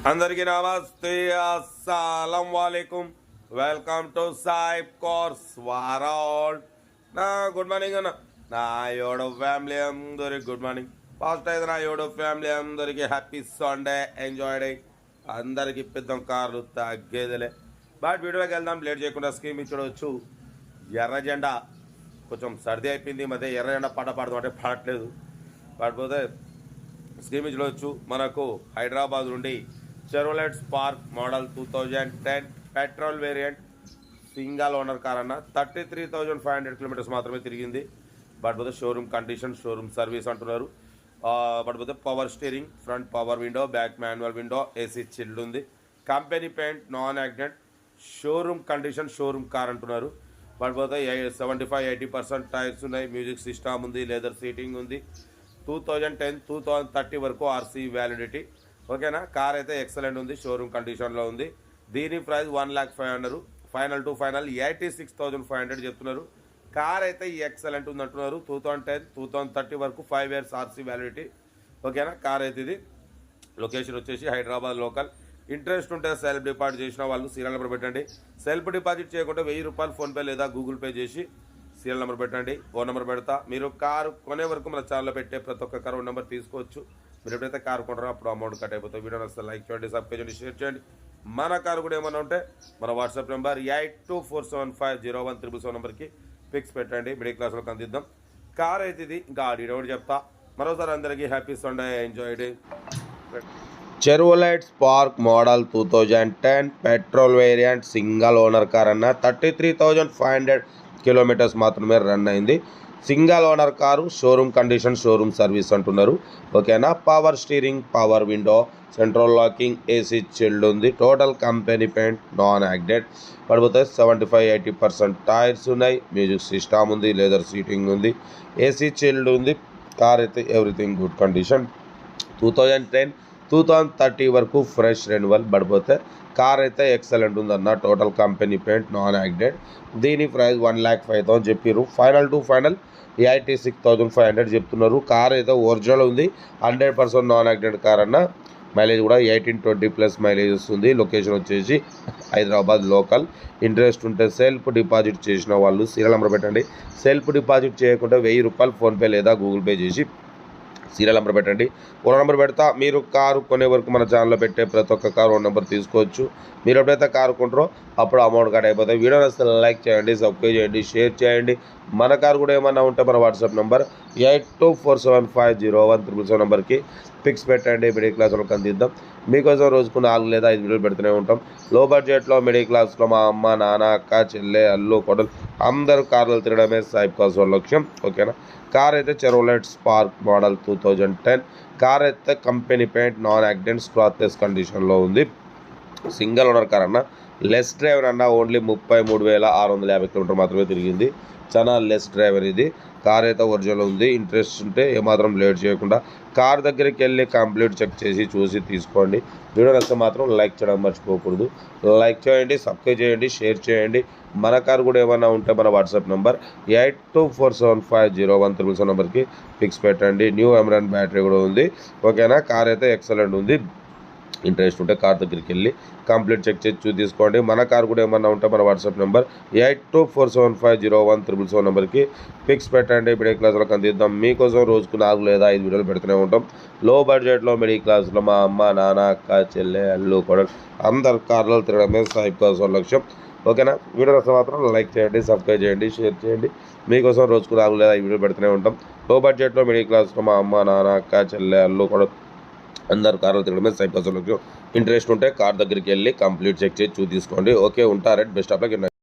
అందరికీ నమస్తే, అస్సలం వాలేకుమ్. వెల్కమ్ టు సాయిబ్ కోర్స్ వారాల్. నా గుడ్ మార్నింగ్ అన్న. నా యూట్యూబ్ ఫ్యామిలీ అందరికి గుడ్ మార్నింగ్. ఫస్ట్ అయితే నా యూట్యూబ్ ఫ్యామిలీ అందరికీ హ్యాపీ సండే, ఎంజాయ్ డే. అందరికి ఇప్పిద్దాం, కార్లు తగ్గేదిలే. బట్ వీడియోకి వెళ్దాం లేట్ చేయకుండా. స్కీమ్ ఇచ్చవచ్చు. ఎర్ర జెండా కొంచెం సర్ది అయిపోయింది, మధ్య ఎర్ర జెండా పడపడదు అంటే పడట్లేదు. పడిపోతే స్కీమ్ ఇచ్చవచ్చు. మనకు హైదరాబాద్ నుండి Chevrolet spark model 2010 petrol variant single owner car అన్న 33,500 కిలోమీటర్స్ మాత్రమే తిరిగింది. బట్ పోతే షోరూమ్ కండిషన్, షోరూమ్ సర్వీస్ అంటున్నారు. బట్ పోతే power steering, front power window, back manual window, AC chilled ఉంది. Company paint, non accident, showroom condition, showroom car అంటున్నారు. But పోతే 75-80% tyres ఉన్నాయి. మ్యూజిక్ సిస్టమ్ ఉంది, లెదర్ సీటింగ్ ఉంది. 2010-2030 వరకు ఆర్సీ వ్యాలిడిటీ. ఓకేనా. కార్ అయితే ఎక్సలెంట్ ఉంది, షోరూమ్ కండిషన్లో ఉంది. దీని ప్రైస్ 1,05,000. ఫైనల్ టు ఫైనల్ 86,500 చెప్తున్నారు. కార్ అయితే ఎక్సలెంట్ ఉంది అంటున్నారు. 2010-2030 వరకు 5 years ఆర్సీ వ్యాలిడిటీ. ఓకేనా. కార్ అయితే ఇది. లొకేషన్ వచ్చేసి హైదరాబాద్ లోకల్. ఇంట్రెస్ట్ ఉంటే సెల్ఫ్ డిపాజిట్ చేసిన వాళ్ళు సీరియల్ నెంబర్ పెట్టండి. సెల్ఫ్ డిపాజిట్ చేయకుండా 1000 రూపాయలు ఫోన్పే లేదా గూగుల్ పే చేసి సీరియల్ నెంబర్ పెట్టండి. ఫోన్ నెంబర్ పెడతా. మీరు కారు కొనే వరకు మన ఛానల్లో పెట్టే ప్రతి ఒక్క కారు నెంబర్ తీసుకోవచ్చు. మీరు ఎప్పుడైతే కారు కొంటారో అప్పుడు అమౌంట్ కట్ అయిపోతుంది. వీడియో వస్తే లైక్ చేయండి, సబ్స్క్రైబ్ చేయండి, షేర్ చేయండి. మన కారు కూడా ఏమన్నా ఉంటే మన వాట్సాప్ నెంబర్ 8247501777 నెంబర్కి పిక్స్ పెట్టండి. మిడిల్ క్లాస్లో అందిద్దాం. కార్ అయితే ఇది. ఇంకా ఆడియో కూడా చెప్తా. మరోసారి అందరికీ happy Sunday, enjoy day. Chevrolet spark model 2010 petrol variant single owner car అన్న 33,500 కిలోమీటర్స్ మాత్రమే రన్ అయింది. Single owner car, showroom condition, showroom service అంటున్నారు. ఓకేనా. Power steering, power window, central locking, AC chilled ఉంది. Total company paint, non accident. పడిపోతే 75-80% tyres ఉన్నాయి. Music system ఉంది, leather seating ఉంది, ఏసీ చిల్డ్ ఉంది. కార్ అయితే ఎవ్రీథింగ్ గుడ్ కండిషన్. 2010-2030 వరకు ఫ్రెష్ రెన్యువల్. పడిపోతే కార్ అయితే ఎక్సలెంట్ ఉందన్న. Total company paint, non accident. దీని ప్రైస్ 1,05,000 చెప్పారు. ఫైనల్ టు ఫైనల్ 86,500 చెప్తున్నారు. కార్ అయితే ఒరిజినల్ ఉంది, 100% నాన్ యాక్సిడెంట్ కార్ అన్న. మైలేజ్ కూడా 18-20+ మైలేజ్ వస్తుంది. లొకేషన్ వచ్చేసి హైదరాబాద్ లోకల్. ఇంట్రెస్ట్ ఉంటే సెల్ఫ్ డిపాజిట్ చేసిన వాళ్ళు సీరియల్ నెంబర్ పెట్టండి. సెల్ఫ్ డిపాజిట్ చేయకుండా 1000 రూపాయలు ఫోన్పే లేదా గూగుల్ పే చేసి సీరియల్ నెంబర్ పెట్టండి. ఓన్ నెంబర్ పెడతా. మీరు కారు కొనే వరకు మన ఛానల్లో పెట్టే ప్రతి ఒక్క కారు ఓన్ నెంబర్ తీసుకోవచ్చు. మీరు ఎప్పుడైతే కారు కొంటారో అప్పుడు అమౌంట్ కట్ అయిపోతాయి. వీడియో నచ్చితే లైక్ చేయండి, సబ్స్క్రైబ్ చేయండి, షేర్ చేయండి. మన కారు కూడా ఏమన్నా ఉంటే మన వాట్సాప్ నెంబర్ 8247501777 నెంబర్కి పిక్స్ పెట్టండి. మిడిల్ క్లాస్లో అందిద్దాం. మీకోసం రోజుకు 4 లేదా 5 వీడియోలు పెడుతూనే ఉంటాం. లో బడ్జెట్లో మిడిల్ క్లాస్లో మా అమ్మ, నాన్న, అక్క, చెల్లె, అల్లు, కొడలు అందరూ కార్లు తిరగడమే సాయిబ్ కార్స్ లక్ష్యం. ఓకేనా. కార్ అయితే చెరోలెట్ స్పార్క్ మోడల్ 2010. కార్ అయితే company paint, non accident, scratchless కండిషన్లో ఉంది. సింగల్ ఓనర్ కార్ అన్న. లెస్ డ్రైవర్ అన్న. ఓన్లీ 33,650 కిలోమీటర్ మాత్రమే తిరిగింది. చాలా లెస్ డ్రైవర్ ఇది. కార్ అయితే ఒరిజినల్ ఉంది. ఇంట్రెస్ట్ ఉంటే ఏమాత్రం లేట్ చేయకుండా కార్ దగ్గరికి వెళ్ళి కంప్లీట్ చెక్ చేసి చూసి తీసుకోండి. వీడియో నచ్చితే మాత్రం లైక్ చేయడం మర్చిపోకూడదు. లైక్ చేయండి, సబ్స్క్రైబ్ చేయండి, షేర్ చేయండి. మన కార్ కూడా ఏమైనా ఉంటే మన వాట్సాప్ నెంబర్ 8247501777 నెంబర్కి పిక్స్ పెట్టండి. న్యూ ఎమరాన్ బ్యాటరీ కూడా ఉంది. ఓకేనా. కార్ అయితే ఎక్సలెంట్ ఉంది. ఇంట్రెస్ట్ ఉంటే కార్ దగ్గరికి వెళ్ళి కంప్లీట్ చెక్ చేసి తీసుకోండి. మన కార్ కూడా ఏమన్నా ఉంటే మన వాట్సాప్ నెంబర్ 8247501777 నెంబర్కి పిక్స్ పెట్టండి. మిడిల్ క్లాస్లో అందిద్దాం. మీకోసం రోజుకు 4 లేదా 5 వీడియోలు పెడుతూనే ఉంటాం. లో బడ్జెట్లో మిడిల్ క్లాస్లో మా అమ్మ, నాన్న, అక్క, చెల్లె, అల్లు, కొడలు అందరు కార్లలో తిరగడమే సాయిబ్ కార్స్ లక్ష్యం. ఓకేనా. వీడియో వస్తే మాత్రం లైక్ చేయండి, సబ్స్క్రైబ్ చేయండి, షేర్ చేయండి. మీకోసం రోజుకు 4 లేదా 5 వీడియోలు పెడుతూనే ఉంటాం. లో బడ్జెట్లో మిడిల్ క్లాస్లో మా అమ్మ, నాన్న, అక్క, చెల్లె, అల్లు, కొడలు అందరు కార్లు తిరగడమే సాయిబ్ కార్స్ లక్ష్యం. ఇంట్రెస్ట్ ఉంటే కార్ దగ్గరికి వెళ్ళి కంప్లీట్ చెక్ చేసి తీసుకోండి. ఓకే. ఉంటారు. Best of luck.